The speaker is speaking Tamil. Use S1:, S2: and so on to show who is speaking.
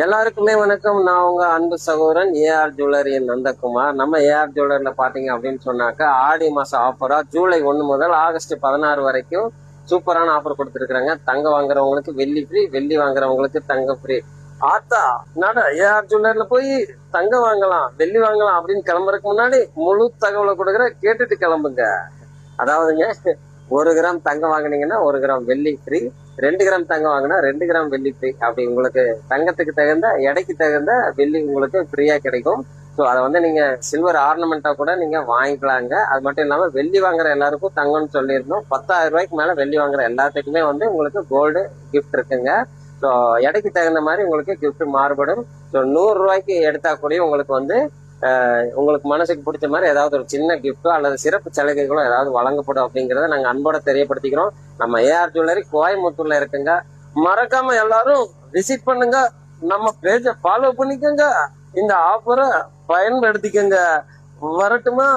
S1: எல்லாருக்குமே வணக்கம். நான் உங்க அன்பு சகோதரன் ஏஆர் ஜுவல்லரியின் நந்தகுமார். நம்ம ஏஆர் ஜுவல்லர்ல பாத்தீங்க அப்படின்னு சொன்னாக்கா ஆடி மாசம் ஆஃபரா ஜூலை 1 முதல் ஆகஸ்ட் 16 வரைக்கும் சூப்பரான ஆஃபர் கொடுத்துருக்காங்க. தங்கம் வாங்குறவங்களுக்கு வெள்ளி ஃப்ரீ, வெள்ளி வாங்குறவங்களுக்கு தங்கம் ஃப்ரீ. ஆத்தா நட ஏஆர் ஜுவல்லர்ல போய் தங்கம் வாங்கலாம், வெள்ளி வாங்கலாம் அப்படின்னு கிளம்புறதுக்கு முன்னாடி முழு தகவலை கொடுக்குற, கேட்டுட்டு கிளம்புங்க. அதாவதுங்க, 1 கிராம் தங்கம் வாங்கினீங்கன்னா 1 கிராம் வெள்ளி ஃப்ரீ, 2 கிராம் தங்கம் வாங்கினா 2 கிராம் வெள்ளி ஃப்ரீ. அப்படி உங்களுக்கு தங்கத்துக்கு தகுந்த எடைக்கு தகுந்த வெள்ளி உங்களுக்கு ஃப்ரீயா கிடைக்கும். ஸோ அதை வந்து நீங்க சில்வர் ஆர்னமெண்டா கூட நீங்க வாங்கிக்கலாங்க. அது மட்டும் இல்லாம வெள்ளி வாங்குற எல்லாருக்கும் தங்கம்னு சொல்லியிருந்தோம். 10,000 ரூபாய்க்கு மேல வெள்ளி வாங்குற எல்லாத்துக்குமே வந்து உங்களுக்கு கோல்டு கிஃப்ட் இருக்குங்க. ஸோ எடைக்கு தகுந்த மாதிரி உங்களுக்கு கிஃப்ட் மாறுபடும். ஸோ 100 ரூபாய்க்கு எடுத்தா கூட உங்களுக்கு வந்து உங்களுக்கு மனசுக்கு பிடிச்ச மாதிரி ஏதாவது ஒரு சின்ன கிஃப்ட்டோ அல்லது சிறப்பு சலுகைகளோ ஏதாவது வழங்கப்படும் அப்படிங்கிறத நாங்க அன்போட தெரியப்படுத்திக்கிறோம். நம்ம ஏஆர் ஜுவல்லரி கோயம்புத்தூர்ல இருக்குங்க. மறக்காம எல்லாரும் விசிட் பண்ணுங்க, நம்ம பேஜை ஃபாலோ பண்ணிக்கோங்க, இந்த ஆஃபரை பயன்படுத்திக்கோங்க. வரட்டுமா?